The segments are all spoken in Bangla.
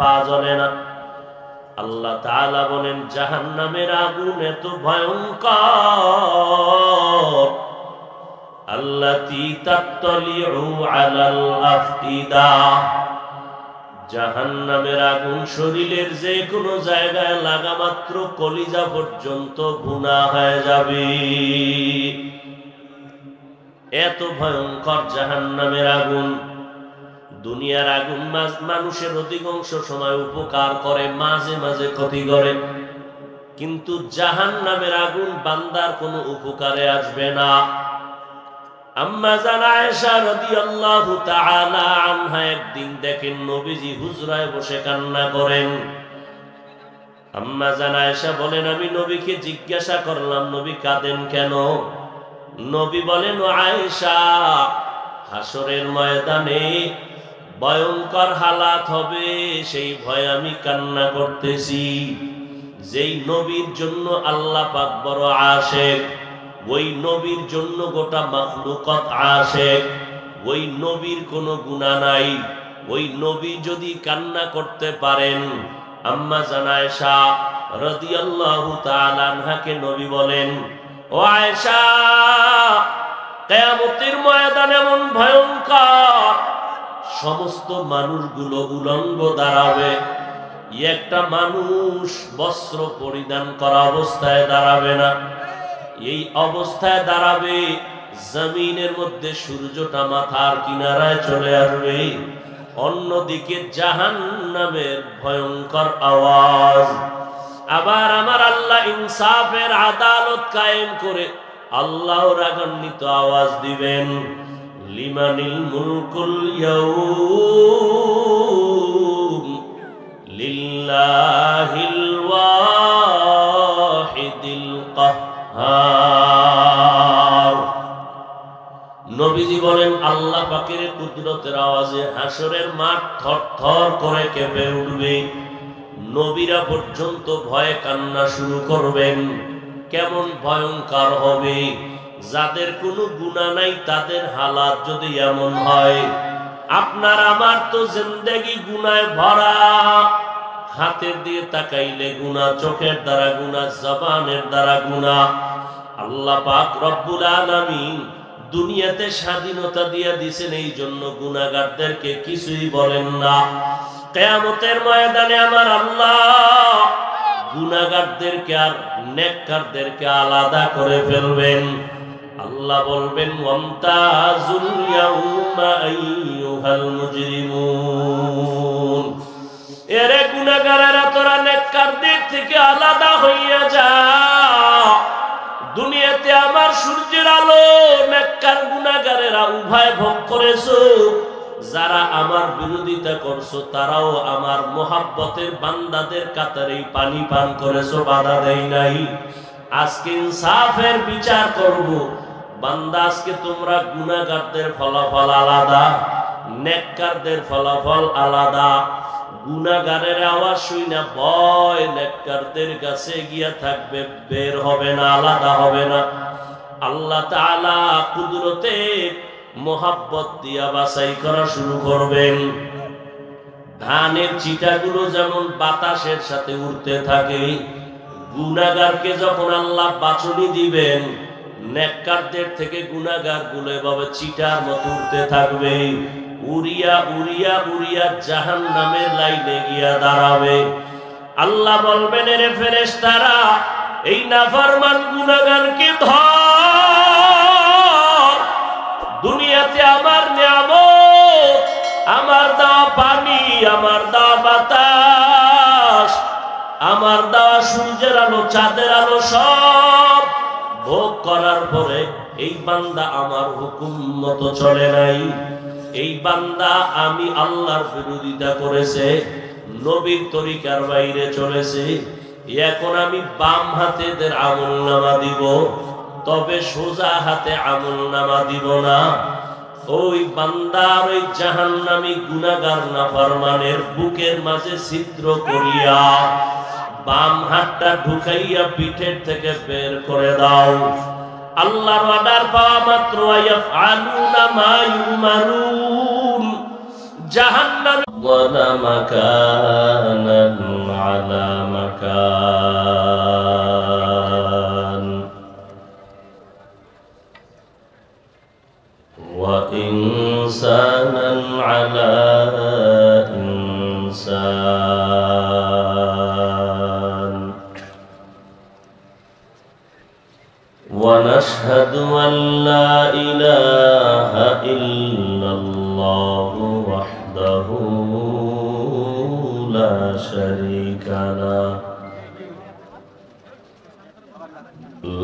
পা জ্বলে না। আল্লাহ তাআলা বলেন জাহান্নামের আগুন এত ভয়ঙ্কর, আল্লাতী তাত্তালিউ আলাল আফইদা, জাহান্নামের আগুন শরীরের যে কোনো জায়গায় লাগা মাত্র কলিজা পর্যন্ত ভুনা হয়ে যাবে। এত ভয়ঙ্কর জাহান্নামের আগুন। দুনিয়ার আগুন মানুষের অধিকাংশ সময় উপকার করে, মাঝে মাঝে ক্ষতি করে, কিন্তু জাহান্নামের আগুন বান্দার কোনো উপকারে আসবে না। আম্মা জান আয়েশা রাদিয়াল্লাহু তাআলা আনহা একদিন দেখেন নবীজি হুজরায় বসে কান্না করেন। আম্মা জান আয়েশা বলেন আমি নবীকে জিজ্ঞাসা করলাম নবী কাঁদেন কেন? নবী বলেন ও আয়েশা, হাসরের ময়দানে ভয়ঙ্কর হালাত হবে, সেই ভয়ে আমি কান্না করতেছি। যেই নবীর জন্য আল্লাহ পাক বড় আশিক, ওই নবীর জন্য গোটা মাখলুকাত আশিক, ওই নবীর কোনো গুনাহ নাই, ওই নবী যদি কান্না করতে পারেন। আম্মা জান আয়েশা রাদিয়াল্লাহু তাআলা আনহাকে নবী বলেন ও আয়েশা, কিয়ামতের ময়দান এমন ভয়ঙ্কর, সমস্ত মানুষগুলো উলঙ্গ দাঁড়াবে, একটা মানুষ বস্ত্র পরিধান করা অবস্থায় দাঁড়াবে না। এই অবস্থায় দাঁড়াবে, জমিনের মধ্যে সূর্যটা মাথার কিনারায় চলে আসবে, অন্যদিকে জাহান্নামের ভয়ঙ্কর আওয়াজ। আবার আমার আল্লাহ ইনসাফের আদালত কায়েম করে আল্লাহ রাগান্বিত আওয়াজ দিবেন, লিমানিল মুলকুল ইয়াউম লিল্লাহিল ওয়াহিদিল কাহ্হার। নবীজি বলেন আল্লাহ পাকের কুদরতের আওয়াজে হাসরের মাঠ থরথর করে কেঁপে উঠবে, নবীরা পর্যন্ত ভয়ে কান্না শুরু করবেন। কেমন ভয়ঙ্কর হবে! যাদের কোনো গুনাহ নাই তাদের হালাত যদি এমন হয়, আপনার আমার তো জিন্দেগি গুনায় ভরা, হাতের দিয়ে তাকাইলে গুনাহ, চোখের দ্বারা গুনাহ, জবানের দ্বারা গুনাহ। আল্লাহ পাক রব্বুল আলামিন দুনিয়াতে স্বাধীনতা দিয়ে দিয়েছেন, এই জন্য গুনাহগারদেরকে কিছুই বলেন না। কিয়ামতের ময়দানে আমার আল্লাহ গুনাহগারদেরকে আর নেককারদেরকে আলাদা করে ফেলবেন। আল্লাহ বলবেন ওয়ামতাজুল ইয়াউমা আইয়ুহাল মুজরিমুন, এরে গুনাহগারেরা তোরা নেককারদের থেকে আলাদা হইয়া যা। দুনিয়াতে আমার সূর্যের আলো নেককার গুনাহগারেরা উভয় ভোগ করেছো, যারা আমার বিরোধিতা করছো তারাও আমার মোহাব্বতের বান্দাদের কাতারে পানি পান করেছো, বাধা দেই নাই। আজকে ইনসাফের বিচার করব। বান্দা আজকে তোমরা গুনাহগারদের ফলাফল আলাদা, নেককারদের ফলাফল আলাদা। গুনাহগারের আওয়াজ শুনে ভয় নেককারদের কাছে গিয়া থাকবে, বের হবে না, আলাদা হবে না। আল্লাহ তাআলা কুদরতে মোহাব্বত দিয়া বাছাই করা শুরু করবেন। ধানের চিটাগুলো যেমন বাতাসের সাথে উড়তে থাকে, গুনাহগারকে যখন আল্লাহ বাছনি দিবেন, নেককারদের থেকে গুনাহগার গুলো এভাবে চিটার মতো উড়তে থাকবে, উড়িয়া উড়িয়া উড়িয়া জাহান্নামের লাইনে গিয়া দাঁড়াবে। আল্লাহ বলবেন রে ফেরেশতারা, এই নাফরমান গুনাহগারকে ধর। দুনিয়াতে আমার নিয়ামত, আমার দেওয়া পানি, আমার দেওয়া বাতাস, আমার দেওয়া সূর্যের আলো, চাঁদের আলো সব ভোগ করার পরে এই বান্দা আমার হুকুম মতো চলে নাই, এই বান্দা আমি আল্লাহর বিরোধিতা করেছে, নবীর তরিকার বাইরে চলেছে। এখন আমি বাম হাতে এদের আমলনামা দিব, তবে সোজা হাতে আমলনামা দিব না। ওই বান্দার ওই জাহান্নামী গুনাহগার নাফরমানের বুকের মাঝে ছিদ্র করিয়া বাম হাতটা ঢুকাইয়া পিঠের থেকে বের করে দাও। আল্লাহর অর্ডার পাওয়া মাত্র ইয়াফআলুনা মা ইউমারুন, জাহান্নাম ওয়ালা মাকানান আলা মাকান ওয়া ইনসানান আলা ইনসান ওয়া নাশহাদু আন লা ইলাহা ইল্লাল্লাহু ওয়াহদাহু লা শারীকা লাহু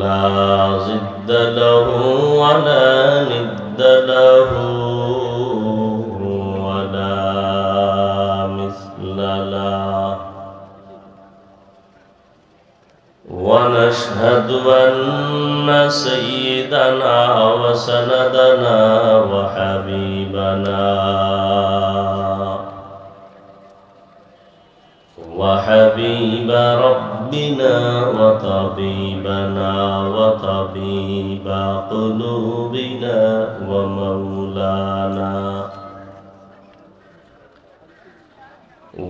লা জিদ্দা লাহু ওয়া লা নিদ্দা লাহু ওয়া লা মিসলা লাহু ওয়া নাশহাদু আন্না সাইয়্যিদানা ওয়া সানাদানা ওয়া হাবিবানা وحبيب ربنا وطبيبنا وطبيب قلوبنا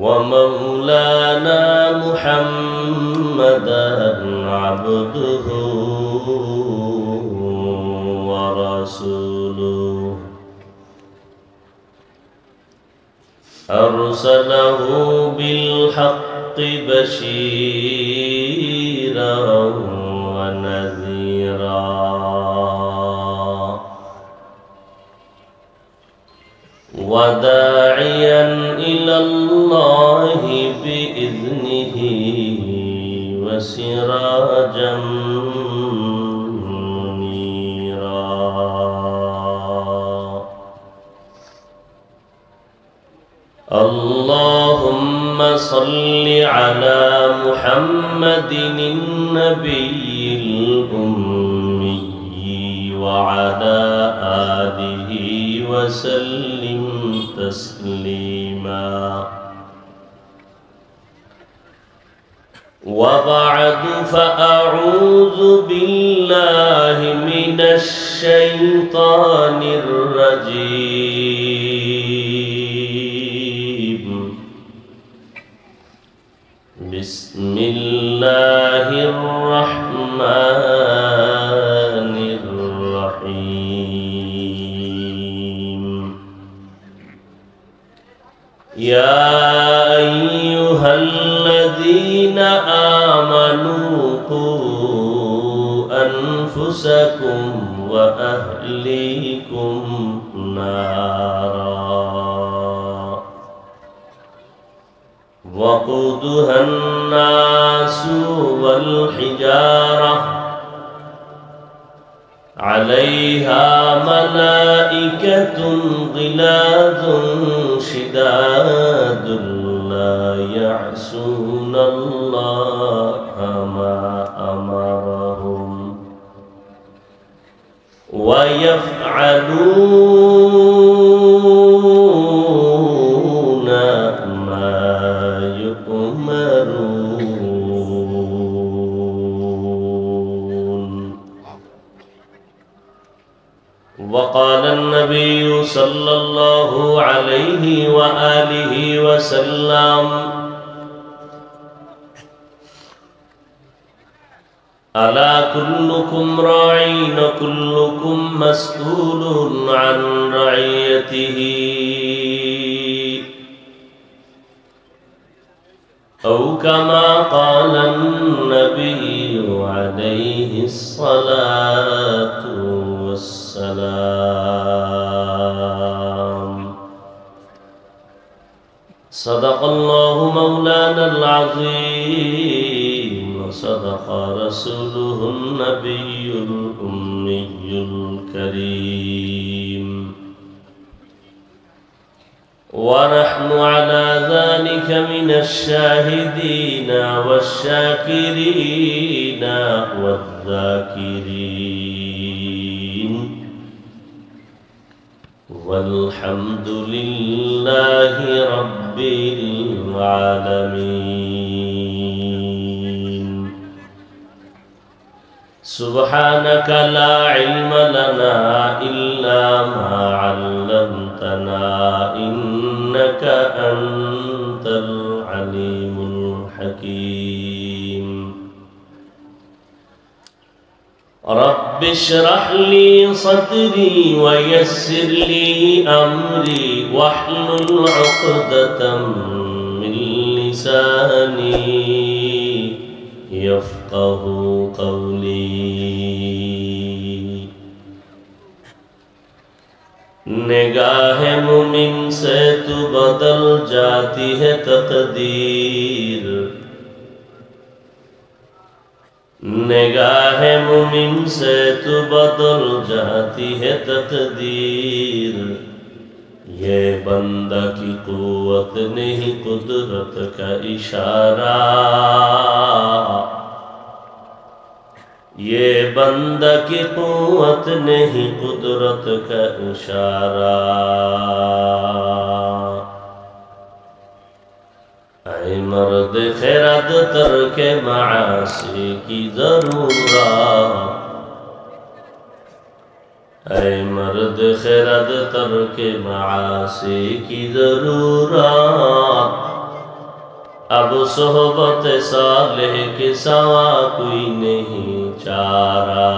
ومولانا محمدا عبده ورسوله أرسله بالحق بشيرا ونذيرا وداعيا إلى الله بإذنه وسراجا اللهم صل على محمد النبي الأمي وعلى آله وسلم تسليما وبعد فأعوذ بالله من الشيطان الرجيم بسم الله الرحمن الرحيم يا أيها الذين آمنوا قوا أنفسكم وأهليكم نارا وقودها الناس والحجارة عليها ملائكة غلاظ شداد لا يعصون الله ما أمرهم ويفعلون ما يؤمرون. وقال النبي صلى الله عليه وآله وسلم ألا كلكم راعٍ وكلكم مسؤول عن رعيته أو كما قال النبي عليه الصلاة والسلام. صدق الله مولانا العظيم وصدق رسوله النبي الأمي الكريم ونحن على ذلك من الشاهدين والشاكرين والذاكرين والحمد لله رب العالمين. سبحانك لا علم لنا إلا ما علمتنا إنك إنك أنت العليم الحكيم رب اشرح لي صدري ويسر لي أمري واحلل عقدة من لساني يفقه قولي निगाह मुमिन से तू बदल जाती है तकदीर निगाह मुमिन से तू बदल जाती है तकदीर ये बंदा की कुव्वत नहीं कुदरत का इशारा ये बंदा की कुव्वत नहीं कुदरत का इशारा ऐ मर्द खैरत तरके मासी की जरूरत ऐ मर्द खैरत तरके मासी की जरूरत अब सोहबत सालेह के सवा कोई नहीं चारा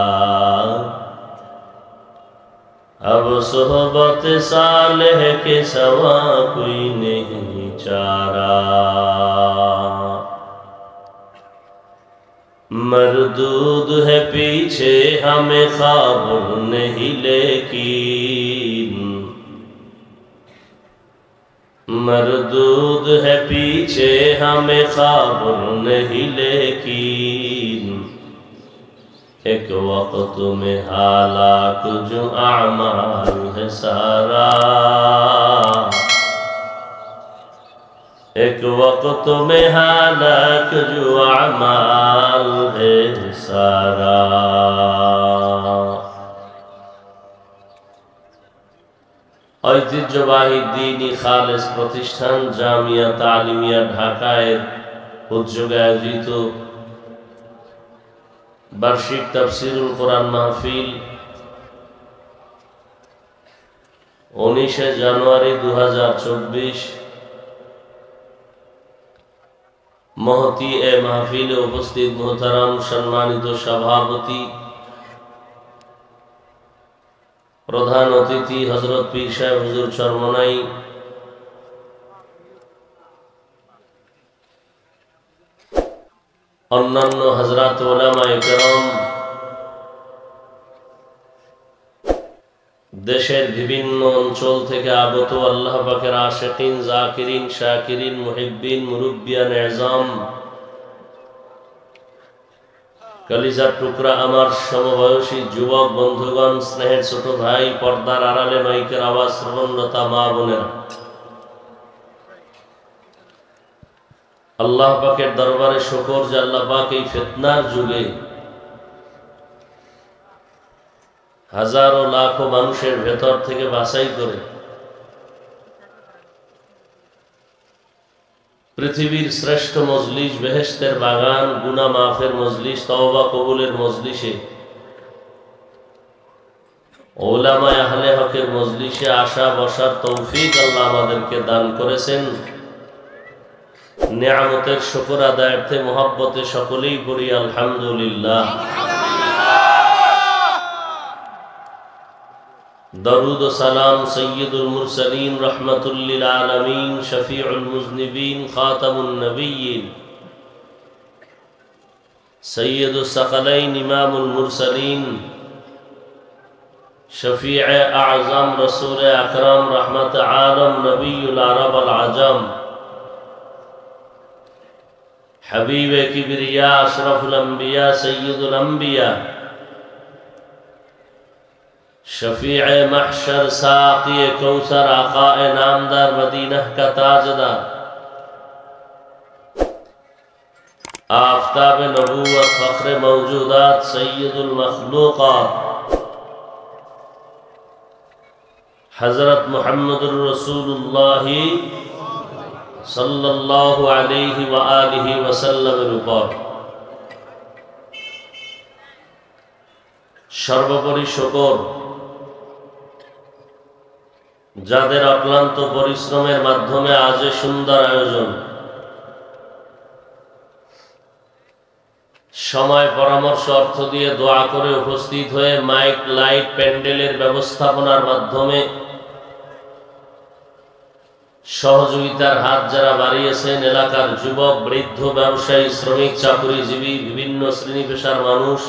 अब सोहबत सालेह के सवा कोई नहीं चारा मरदूद है पीछे हमें ख्वाब नहीं लेकिन मरदूद है पीछे हमें ख्वाब नहीं लेकिन एक वक्त में हालात जो आमाल है सारा एक वक्त में हालात जो आमाल है सारा ঐতিহ্যবাহী দ্বীনি খালেস প্রতিষ্ঠান জামিয়া তালিমিয়া ঢাকায় উদ্যোগে আয়োজিত বার্ষিক তাফসীরুল কোরআন মাহফিল 19 জানুয়ারি 2024 মহতি এ মাহফিলে উপস্থিত মোহতারাম সম্মানিত সভাপতি প্রধান অতিথি হযরত পীর সাহেব হুজুর চরমনাই অন্যান্য হযরত উলামায়ে কেরাম দেশের বিভিন্ন অঞ্চল থেকে আগত আল্লাহ পাকের আশিকিন জাকিরিন শাকিরিন মুহিব্বিন মুরব্বিয়ান এজাম কলিজার টুকরা আমার সমবয়সী যুবক বন্ধুগণ স্নেহের ছোট ভাই পর্দার আড়ালে মাইকের আওয়াজ শ্রবণরতা মা বোনেরা আল্লাহ পাকের দরবারে শুকর যে আল্লাহ পাক এই ফিতনার যুগে হাজারো লাখো মানুষের ভেতর থেকে বাছাই করে পৃথিবীর শ্রেষ্ঠ মজলিস বেহেশতের বাগান গুনাহ মাফের মজলিস তওবা কবুলের মজলিসে উলামা আহলে হকের মজলিসে আসা বসার তৌফিক আল্লাহ আমাদেরকে দান করেছেন নিয়ামতের শুকর আদায়ার্থে মুহাব্বতে সকলেই পড়ি আলহামদুলিল্লাহ दरूद सलाम सय्यदुल मुरसलीन रहमतुल लिल आलमीन शफीउल मुज़निबीन खातमुन नबिय्यीन सय्यदुस सकलैन इमामुल मुरसलीन शफीअ आज़म रसूल अकरम रहमत आलम नबीयुल अरब अल अजम हबीब किबरिया अशरफुल अंबिया सय्यदुल अंबिया शफीअ महशर साक़ी कौसर आक़ाए नामदार मदीना का ताजदार आफ़ताब नबूवत फ़ख्र मौजूदात सय्यदुल मखलूक़ात हज़रत मुहम्मदुर रसूलुल्लाह सल्लल्लाहु अलैहि व आलिहि वसल्लमेर उपর সর্বোপরি শুকর যাদের অক্লান্ত পরিশ্রমের মাধ্যমে আজ এ সুন্দর আয়োজন, সময় পরামর্শ অর্থ দিয়ে দোয়া করে উপস্থিত হয়ে মাইক লাইট প্যান্ডেলের ব্যবস্থাপনার মাধ্যমে সহযোগিতার হাত যারা বাড়িয়েছেন, এলাকার যুবক, বৃদ্ধ, ব্যবসায়ী, শ্রমিক, চাকুরিজীবী, বিভিন্ন শ্রেণী পেশার মানুষ,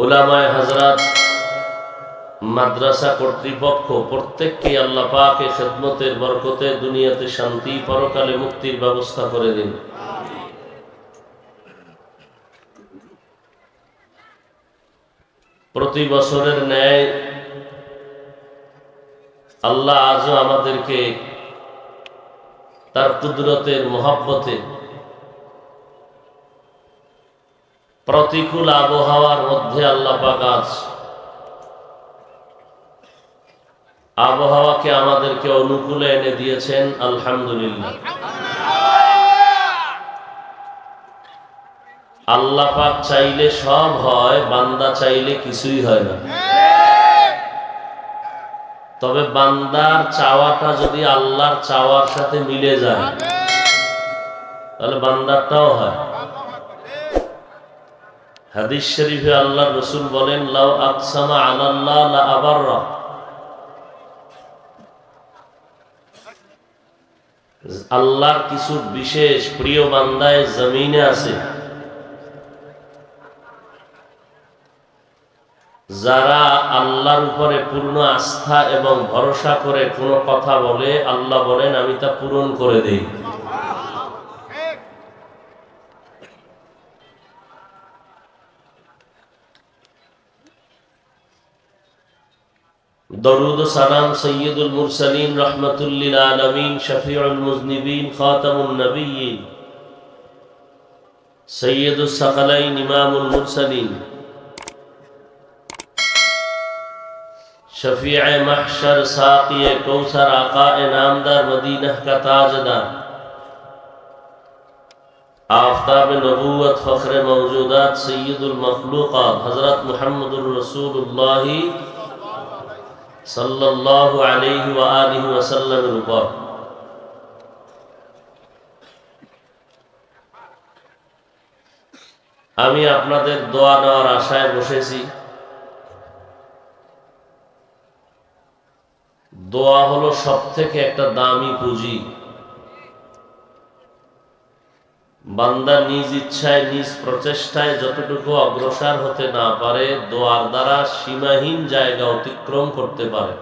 উলামায়ে হযরত, মাদ্রাসা কর্তৃপক্ষ, প্রত্যেককে আল্লাহ পাক এ খেদমতের বরকতে দুনিয়াতে শান্তি, পরকালে মুক্তির ব্যবস্থা করে দিন। প্রতি বছরের ন্যায় আল্লাহ আজও আমাদেরকে তার কুদরতের মহব্বতে প্রতিকূল আবহাওয়ার মধ্যে আল্লাহ পাক আজ আবহাওয়াকে আমাদেরকে অনুকূলে এনে দিয়েছেন, আলহামদুলিল্লাহ। আল্লাহ পাক চাইলে সব হয়, বান্দা চাইলে কিছুই হয় না। তবে বান্দার চাওয়াটা যদি আল্লাহর চাওয়ার সাথে মিলে যায় তাহলে বান্দারটাও হয়। হাদিস শরীফে আল্লাহর রাসূল বলেন, লাউ আকসামা আলাল্লাহ লা আবাররা, আল্লাহর কিছু বিশেষ প্রিয় বান্দায় জমিনে আছে যারা আল্লাহর উপরে পূর্ণ আস্থা এবং ভরসা করে কোনো কথা বলে, আল্লাহ বলেন আমি তা পূরণ করে দেই। দরুদ ও সালাম সৈয়দুল মুরসালিন, রহমাতুল লিল আলামিন, শফিউল মুজনিবিন, খাতামুন নবিয়্যিন, সৈয়দুস সাকালাইন, ইমামুল মুরসালিন, शफीअ महशर, साक़िए कौसर, आक़ाए नामदार, मदीना का ताजदार, आफ़ताब नबूवत, फ़ख्र मौजूदात, सय्यदुल मखलूक़ात, हज़रत मुहम्मदुर रसूलुल्लाह सल्लल्लाहु अलैहि व आलिहि वसल्लमेর উপর আমি আপনাদের দোয়া নেওয়ার আশায় বসেছি। দোয়া হলো সবথেকে একটা দামি পুঁজি। বান্দা নিজ ইচ্ছায়, নিজ প্রচেষ্টায় যতটুকু অগ্রসর হতে না পারে, দোয়ার দ্বারা সীমাহীন জায়গা অতিক্রম করতে পারে।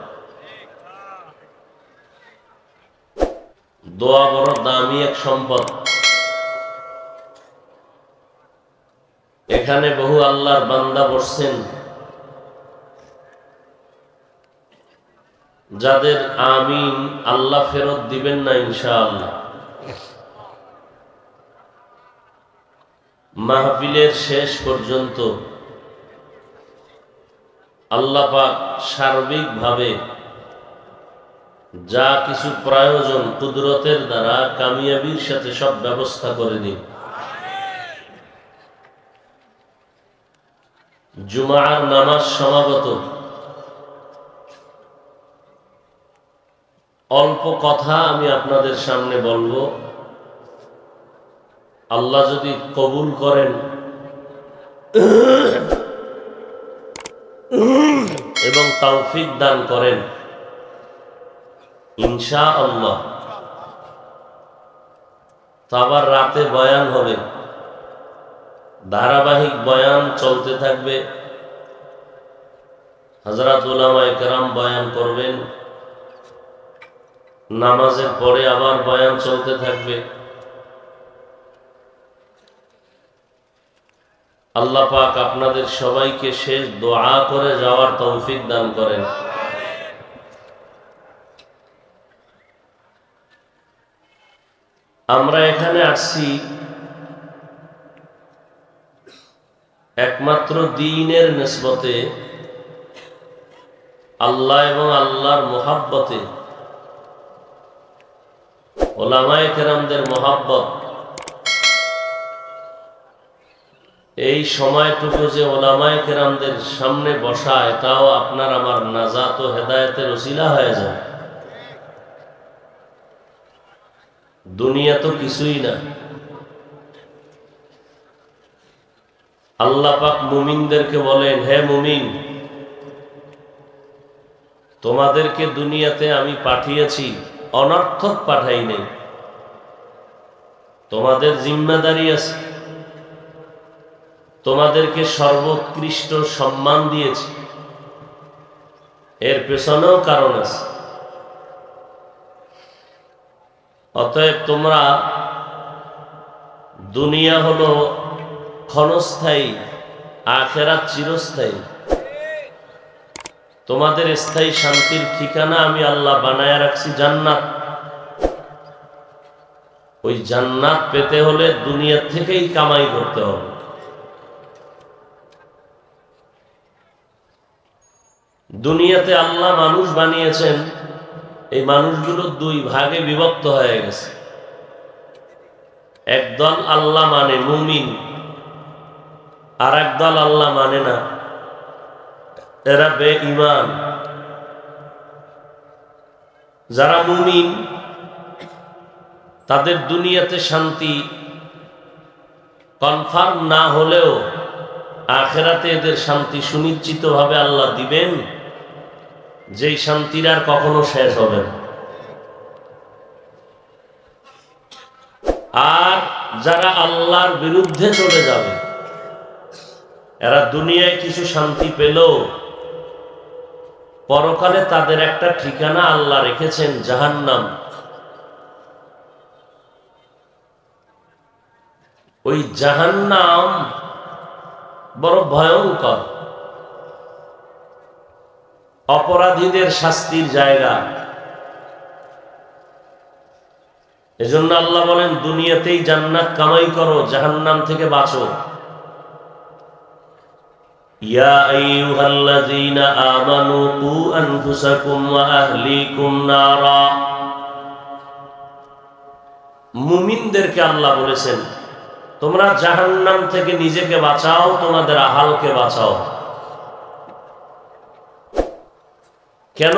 দোয়া বড় দামি এক সম্পদ। এখানে বহু আল্লাহর বান্দা বসছেন যাদের আমিন আল্লাহ ফেরত দিবেন না ইনশাআল্লাহ। মাহফিলের শেষ পর্যন্ত আল্লাহ পাক সার্বিকভাবে যা কিছু প্রয়োজন কুদরতের দ্বারা কামিয়াবির সাথে সব ব্যবস্থা করে দিন। জুমার নামাজ সমাগত, অল্প কথা আমি আপনাদের সামনে বলবো। আল্লাহ যদি কবুল করেন এবং তৌফিক দান করেন ইনশাআল্লাহ, তো আবার রাতে বয়ান হবে, ধারাবাহিক বয়ান চলতে থাকবে। হযরত উলামায়ে কেরাম বয়ান করবেন, নামাজের পরে আবার বয়ান চলতে থাকবে। আল্লাহ পাক আপনাদের সবাইকে শেষ দোয়া করে যাওয়ার তৌফিক দান করেন। আমরা এখানে আসছি একমাত্র দ্বীনের নিসবতে, আল্লাহ এবং আল্লাহর মুহাব্বতে, উলামায়ে কেরামদের মুহাব্বত এই সময়টুকু যে ওলামায়ে কেরামদের সামনে বসা, এটাও আপনার আমার নাজাত ও হেদায়েতের ওসিলা হয়ে যায়। দুনিয়া তো কিছুই না। আল্লাহ পাক মুমিনদেরকে বলেন, হে মুমিন, তোমাদেরকে দুনিয়াতে আমি পাঠিয়েছি, অনর্থক পাঠাই নাই। তোমাদের জিম্মাদারি আছে, তোমাদেরকে সর্বোৎকৃষ্ট সম্মান দিয়েছি, এর পেছনেও কারণ আছে। অতএব তোমরা, দুনিয়া হলো ক্ষণস্থায়ী, আখিরাত চিরস্থায়ী। তোমাদের স্থায়ী শান্তির ঠিকানা আমি আল্লাহ বানায়া রাখছি জান্নাত। ওই জান্নাত পেতে হলে দুনিয়া থেকেই কামাই করতে হবে। দুনিয়াতে আল্লাহ মানুষ বানিয়েছেন, এই মানুষগুলো দুই ভাগে বিভক্ত হয়ে গেছে। একদল আল্লাহ মানে মুমিন, আর একদল আল্লাহ মানে না, এরা বেঈমান। যারা মুমিন, তাদের দুনিয়াতে শান্তি কনফার্ম না হলেও আখিরাতে এদের শান্তি সুনিশ্চিতভাবে আল্লাহ দিবেন, যেই শান্তির আর কখনো শেষ হবে না। আর যারা আল্লাহর বিরুদ্ধে চলে যাবে, এরা দুনিয়ায় কিছু শান্তি পেলেও পরকালে তাদের একটা ঠিকানা আল্লাহ রেখেছেন, জাহান্নাম। ওই জাহান্নাম বড় ভয়ঙ্কর, অপরাধীদের শাস্তির জায়গা। এজন্য আল্লাহ বলেন, দুনিয়াতেই জান্নাত কামাই করো, জাহান্নাম থেকে বাঁচো। ইয়া আইয়ুহাল্লাযীনা আমানু কু আনফুসাকুম ওয়া আহলিকুম নারা। মুমিনদেরকে আল্লাহ বলেছেন, তোমরা জাহান্নাম থেকে নিজেকে বাঁচাও, তোমাদের আহালকে বাঁচাও। কেন?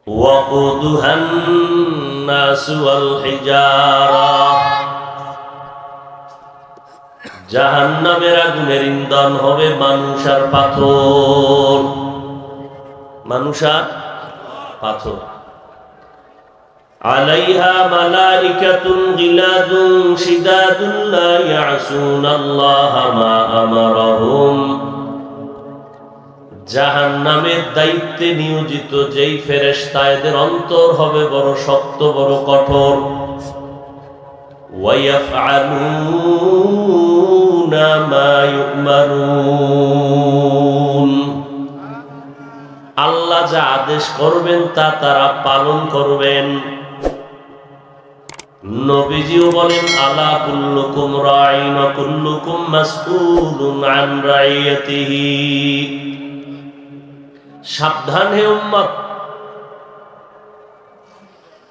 ওয়াকুদুহান নাসু ওয়াল হিজারা। জাহান্নামের আগুনের ইন্ধন হবে মানুষ আর পাথর। মানুষ আর পাথর। আলাইহা মালাইকাতুন গিলাদুন শিদাদুন লা ইয়াসুনাল্লাহা মা আমারাহুম। জাহান্নামের দায়িত্বে নিয়োজিত যেই ফেরেশতা, এদের অন্তর হবে বড় শক্ত, বড় কঠোর। ওয়া ইয়াফআলুনা মা ইউমারুন। আল্লাহ যা আদেশ করবেন তা তারা পালন করবেন। নবীজিও বলেন, আলা কুল্লুকুম রাঈন ওয়া কুল্লুকুম মাসউলুন আন রাইয়াতিহি। সাবধান হে উম্মত,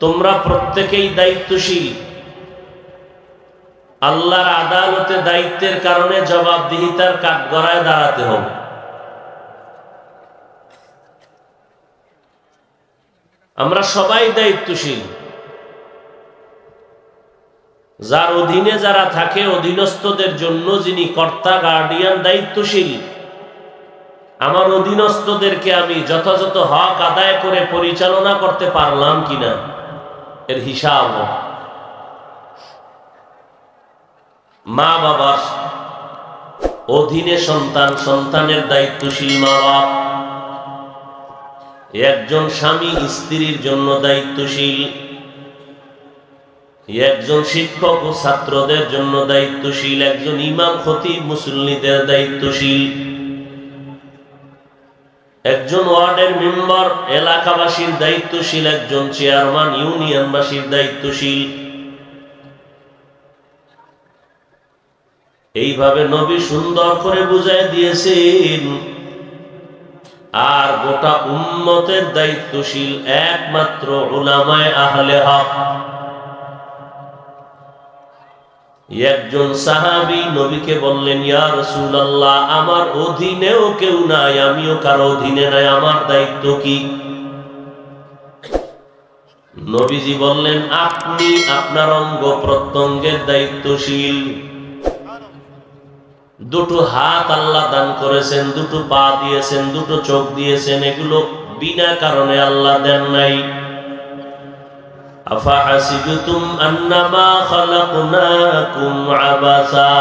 তোমরা প্রত্যেকেই দায়িত্বশীল। আল্লাহর আদালতে দায়িত্বের কারণে জবাবদিহিতার কাঠগড়ায় দাঁড়াতে হবে। আমরা সবাই দায়িত্বশীল। যার অধীনে যারা থাকে, অধীনস্থদের জন্য যিনি কর্তা, গার্ডিয়ান, দায়িত্বশীল। আমার অধীনস্থদেরকে আমি যথাযথ হক আদায় করে পরিচালনা করতে পারলাম কিনা, এর হিসাব। মা বাবার অধীনে সন্তান, সন্তানের দায়িত্বশীল মা বাপ। একজন স্বামী স্ত্রীর জন্য দায়িত্বশীল, একজন শিক্ষক ও ছাত্রদের জন্য দায়িত্বশীল, একজন ইমাম খতিব মুসল্লিদের দায়িত্বশীল, একজন ওয়ার্ডের মেম্বার এলাকাবাসীর দায়িত্বশীল, একজন চেয়ারম্যান ইউনিয়নবাসীর দায়িত্বশীল। এইভাবে নবী সুন্দর করে বুঝাই দিয়েছেন। আর গোটা উম্মতের দায়িত্বশীল একমাত্র উলামায়ে আহলে হক। একজন সাহাবী নবীকে বললেন, ইয়া রাসূলুল্লাহ, আমার অধীনেও কেউ নাই, আমিও কারো অধীনে নাই, আমার দায়িত্ব কি? নবীজি বললেন, আপনি আপনার অঙ্গ প্রত্যঙ্গের দায়িত্বশীল। দুটো হাত আল্লাহ দান করেছেন, দুটো পা দিয়েছেন, দুটো চোখ দিয়েছেন, এগুলো বিনা কারণে আল্লাহ দেন নাই। আফাহাসিবতুম আন্নামা খালাকনাকুম আবাসা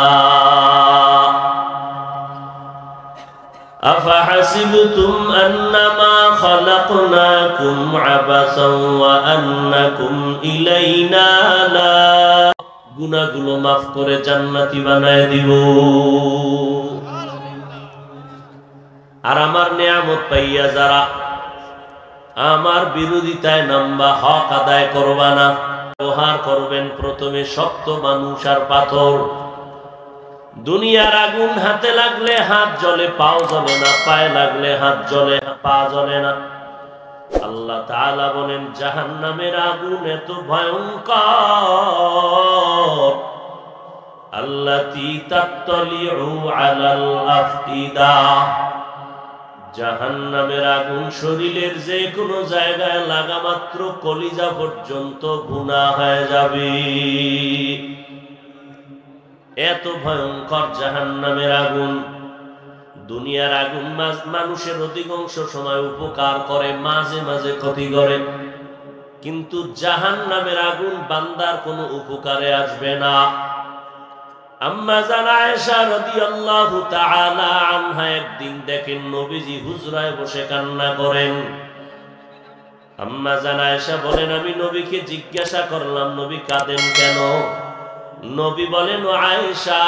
আফাহাসিবতুম আন্নামা খালাকনাকুম আবাসান ওয়া আন্নাকুম ইলাইনা লা, গুনাহগুলো মাফ করে জান্নাতি বানায় দিব। আর আমার নিয়ামত পাইয়া যারা আমার বিরোধিতায় নামবা, হক আদায় করবা না, ব্যবহার করবেন প্রথমে শক্ত মানুষ আর পাথর। দুনিয়ার আগুন হাতে লাগলে হাত জ্বলে, পাও জ্বলে না, পায়ে লাগলে হাত জ্বলে, পা জ্বলে না। আল্লাহ তাআলা বলেন, জাহান্নামের আগুন এত ভয়ঙ্কর, আল্লাতী তাত্তালিউ আলাল আফইদা, জাহান্নামের আগুন শরীরের যে কোনো জায়গায় লাগা মাত্র কলিজা পর্যন্ত ভুনা হয়ে যাবে। এত ভয়ঙ্কর জাহান্নামের আগুন। দুনিয়ার আগুন মানুষের অধিকাংশ সময় উপকার করে, মাঝে মাঝে ক্ষতি করে, কিন্তু জাহান্নামের আগুন বান্দার কোনো উপকারে আসবে না। আম্মা জান আয়েশা রাদিয়াল্লাহু তাআলা আনহা একদিন দেখেন নবীজি হুজরায় বসে কান্না করেন। আম্মা জান আয়েশা বলেন, আমি নবীকে জিজ্ঞাসা করলাম, নবী কাঁদেন কেন? নবী বলেন, ও আয়েশা,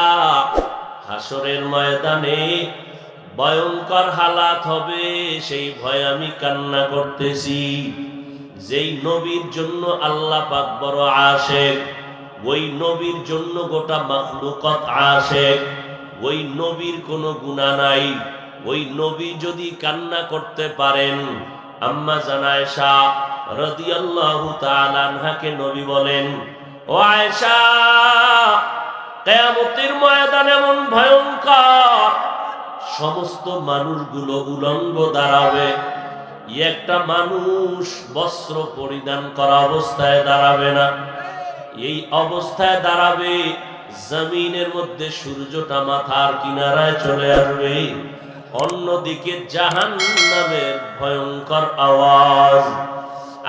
হাসরের ময়দানে ভয়ঙ্কর হালাত হবে, সেই ভয়ে আমি কান্না করতেছি। যেই নবীর জন্য আল্লাহ পাক বড় আশিক, ওই নবীর জন্য গোটা মাখলুকাত আশিক, ওই নবীর কোনো গুনাহ নাই, ওই নবী যদি কান্না করতে পারেন। আম্মা জান আয়েশা রাদিয়াল্লাহু তাআলা আনহাকে নবী বলেন, ও আয়েশা, কিয়ামতের ময়দান এমন ভয়ঙ্কর, সমস্ত মানুষগুলো উলঙ্গ দাঁড়াবে, একটা মানুষ বস্ত্র পরিধান করা অবস্থায় দাঁড়াবে না। এই অবস্থায় দাঁড়াবে, জমিনের মধ্যে সূর্যটা মাথার কিনারায় চলে আসবে, অন্যদিকে জাহান্নামের ভয়ঙ্কর আওয়াজ।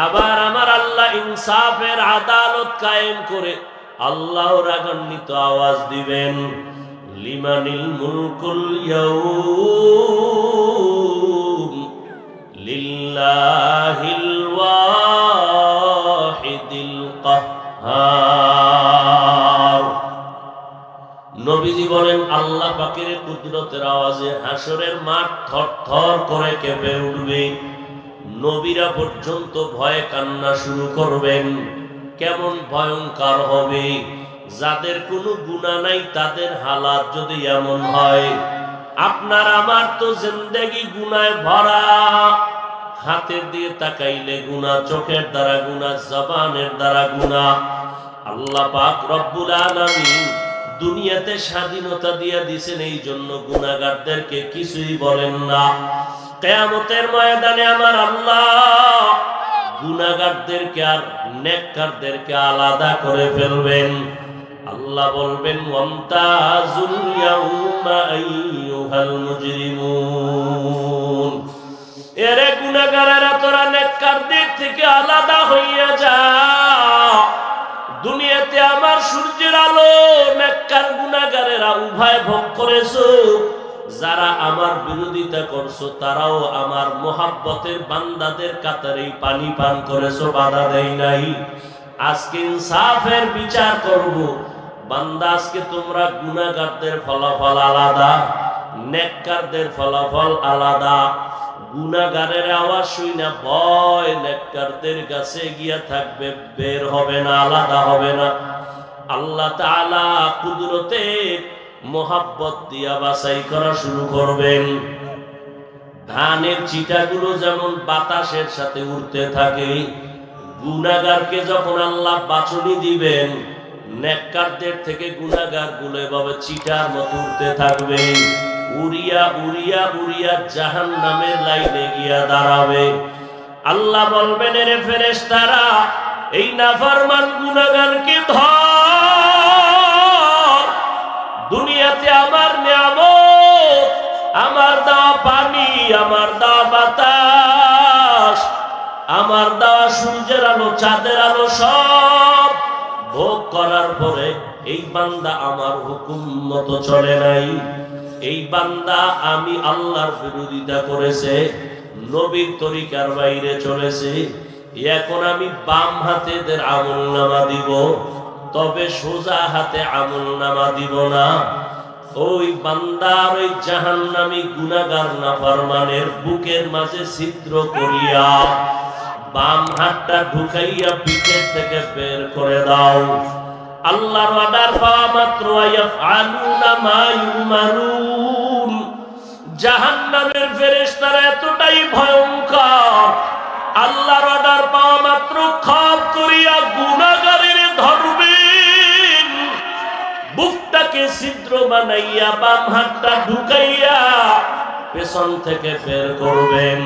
আবার আমার আল্লাহ ইনসাফের আদালত কায়েম করে আল্লাহ রাগান্বিত আওয়াজ দিবেন, লিমানিল মুলকুল ইয়াউম লিল্লাহিল ওয়াহিদিল কাহ্হার। নবীজি বলেন, আল্লাহ পাকের কুদরতের আওয়াজে হাসরের মাঠ থরথর করে কেঁপে উঠবে, নবীরা পর্যন্ত ভয়ে কান্না শুরু করবেন। কেমন ভয়ঙ্কর হবে! যাদের কোনো গুনাহ নাই তাদের হালাত যদি এমন হয়, আপনার আমার তো জিন্দেগি গুনায় ভরা, হাতের দিয়ে তাকাইলে গুনাহ, চোখের দ্বারা গুনাহ, জবানের দ্বারা গুনাহ। আল্লাহ পাক রব্বুল আলামিন দুনিয়াতে স্বাধীনতা দিয়ে দিয়েছেন, এই জন্য গুনাহগারদেরকে কিছুই বলেন না। কিয়ামতের ময়দানে আমার আল্লাহ গুনাহগারদেরকে আর নেককারদেরকে আলাদা করে ফেলবেন। আল্লাহ বলবেন, ওয়ামতাজুল ইয়াউমা আইয়ুহাল মুজরিমুন, এরে গুনাহগারেরা তোরা নেককারদের থেকে আলাদা হইয়া যা। দুনিয়াতে আমার সূর্যের আলো নেককার গুনাহগারেরা উভয় ভোগ করেছো, যারা আমার বিরোধিতা করছো তারাও আমার মোহাব্বতের বান্দাদের কাতারে পানি পান করেছো, বাধা দেই নাই। আজকে ইনসাফের বিচার করব। বান্দা, আজকে তোমরা গুনাহগারদের ফলাফল আলাদা, নেককারদের ফলাফল আলাদা। গুনাহগারের আওয়াজ শুনে ভয় নেককারদের কাছে গিয়া থাকবে, বের হবে না, আলাদা হবে না। আল্লাহ তাআলা কুদরতে মোহাব্বত দিয়া বাছাই করা শুরু করবেন। ধানের চিটাগুলো যেমন বাতাসের সাথে উড়তে থাকে, গুনাহগারকে যখন আল্লাহ বাছনি দিবেন, নেককারদের থেকে গুনাহগার গুলো এভাবে চিটার মতো উঠতে থাকবে, উড়িয়া উড়িয়া উড়িয়া জাহান্নামের লাইনে গিয়া দাঁড়াবে। আল্লাহ বলবেন, রে ফেরেশতারা, এই নাফরমান গুনাহগারকে ধর। দুনিয়াতে আমার নিয়ামত, আমার দেওয়া পানি, আমার দেওয়া বাতাস, আমার দেওয়া সূর্যের আলো, চাঁদের আলো সব ভোগ করার পরে এই বান্দা আমার হুকুম মতো চলে নাই, এই বান্দা আমি আল্লাহর বিরোধিতা করেছে, নবীর তরিকার বাইরে চলেছে। এখন আমি বাম হাতে এদের আমলনামা দিব, তবে সোজা হাতে আমলনামা দিব না। ওই বান্দার ওই জাহান্নামী গুনাহগার নাফরমানের বুকের মাঝে ছিদ্র করিয়া বাম হাতটা ঢুকাইয়া পিঠের থেকে বের করে দাও। আল্লাহর অর্ডার পাওয়া মাত্র ইয়াফআলুনা মা ইউমারুন। জাহান্নামের ফেরেশতারা এতটাই ভয়ঙ্কর, আল্লাহর অর্ডার পাওয়া মাত্র খপ করিয়া গুনাহগারের ধরবেন, বুকটাকে ছিদ্র বানাইয়া বাম হাতটা ঢুকাইয়া পেছন থেকে বের করবেন।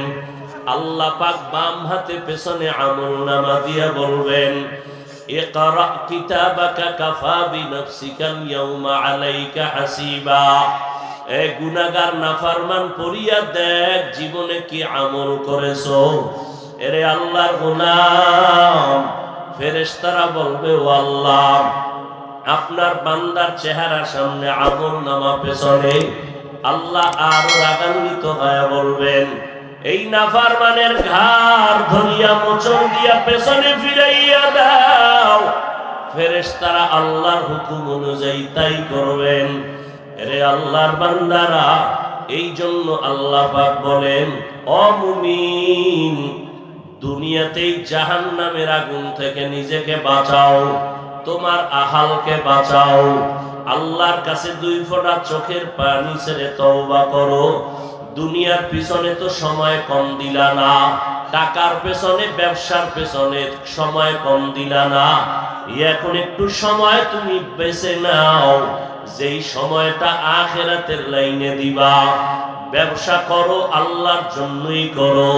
আল্লাহ পাক বাম হাতে পেছনে আমলনামা দিয়া বলবেন, ইকরা কিতাবাকা কাফা বিনফসিকাল ইয়াউমা আলাইকা হাসিবা। এ গুনাহগার নাফরমান পড়িয়া দেখ জীবনে কি আমল করেছো। এরে আল্লাহর গোলাম, ফেরেশতারা বলবে, ও আল্লাহ, আপনার বান্দার চেহারার সামনে আমলনামা পেছনে। আল্লাহ আরো রাগান্বিত হয়ে বলবেন, এই নাফরমানের ঘাড় ধরিয়া মোচড় দিয়া পেছনে ফিরাইয়া দাও। ফেরেশতারা আল্লাহর হুকুম অনুযায়ী তাই করবেন। এরে আল্লাহর বান্দারা, এই জন্য আল্লাহ পাক বলেন, ও মুমিন, দুনিয়াতেই জাহান্নামের আগুন থেকে নিজেকে বাঁচাও, তোমার আহালকে বাঁচাও। আল্লাহর কাছে 2 ফোঁটা চোখের পানি ছেড়ে তওবা করো। দুনিয়ার পিছনে তো সময় কম দিলা না, টাকার পেছনে, ব্যবসার পেছনে সময় কম দিলা না। এখন একটু সময় তুমি বেছে নাও, যেই সময়টা আখিরাতের লাইনে দিবা। ব্যবসা করো, আল্লাহর জন্যই করো।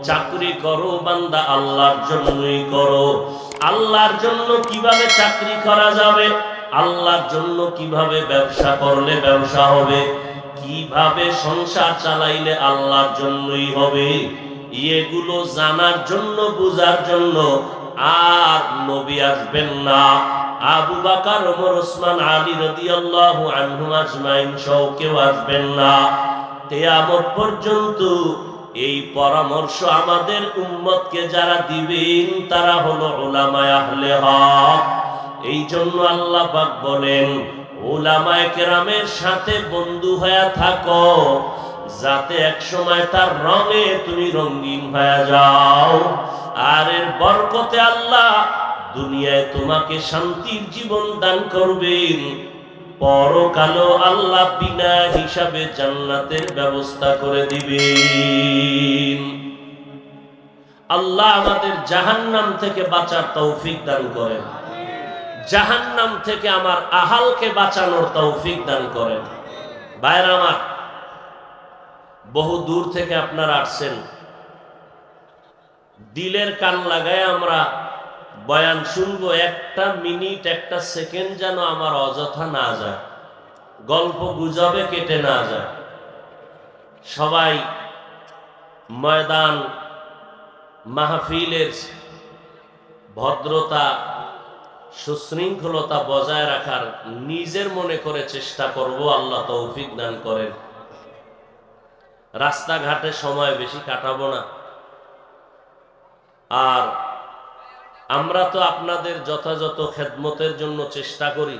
চাকরি করো বান্দা, আল্লাহর জন্যই করো। আল্লাহর জন্য কিভাবে চাকরি করা যাবে, আল্লাহর জন্য কিভাবে ব্যবসা করলে ব্যবসা হবে, কিভাবে সংসার চালাইলে আল্লাহর জন্যই হবে, এগুলো জানার জন্য, বুঝার জন্য আর নবী আসবেন না। আবু বকর, ওমর, ওসমান, আলী রাদিয়াল্লাহু আনহুম আজমাইন সহ কেউ আসবেন না। কিয়ামত পর্যন্ত এই পরামর্শ আমাদের উম্মতকে যারা দিবেন তারা হলো উলামায়ে আহলে হক। এই জন্য আল্লাহ পাক বলেন, উলামায়ে কেরামের সাথে বন্ধু হয়ে থাকো, যাতে এক সময় তার রঙে তুমি রঙিন হয়ে যাও। আর এর বরকতে আল্লাহ দুনিয়ায় তোমাকে শান্তির জীবন দান করবেন, পরকালও আল্লাহ বিনা হিসাবে জান্নাতের ব্যবস্থা করে দিবেন। আল্লাহ আমাদের জাহান্নাম থেকে বাঁচার তৌফিক দান করেন, জাহান্নাম থেকে আমার আহালকে বাঁচানোর তৌফিক দান করেন। ভাইরা আমার, বহু দূর থেকে আপনারা আসছেন, দিলের কান লাগায় আমরা বয়ান শুনবো। একটা মিনিট, একটা সেকেন্ড যেন আমার অযথা না যায়, গল্প গুজবে কেটে না যায়। সবাই ময়দান মাহফিলের ভদ্রতা, সুশৃঙ্খলতা বজায় রাখার নিজের মনে করে চেষ্টা করব। আল্লাহ তৌফিক দান করেন। রাস্তাঘাটে সময় বেশি কাটাবো না। আর আমরা তো আপনাদের যথাযথ খেদমতের জন্য চেষ্টা করি।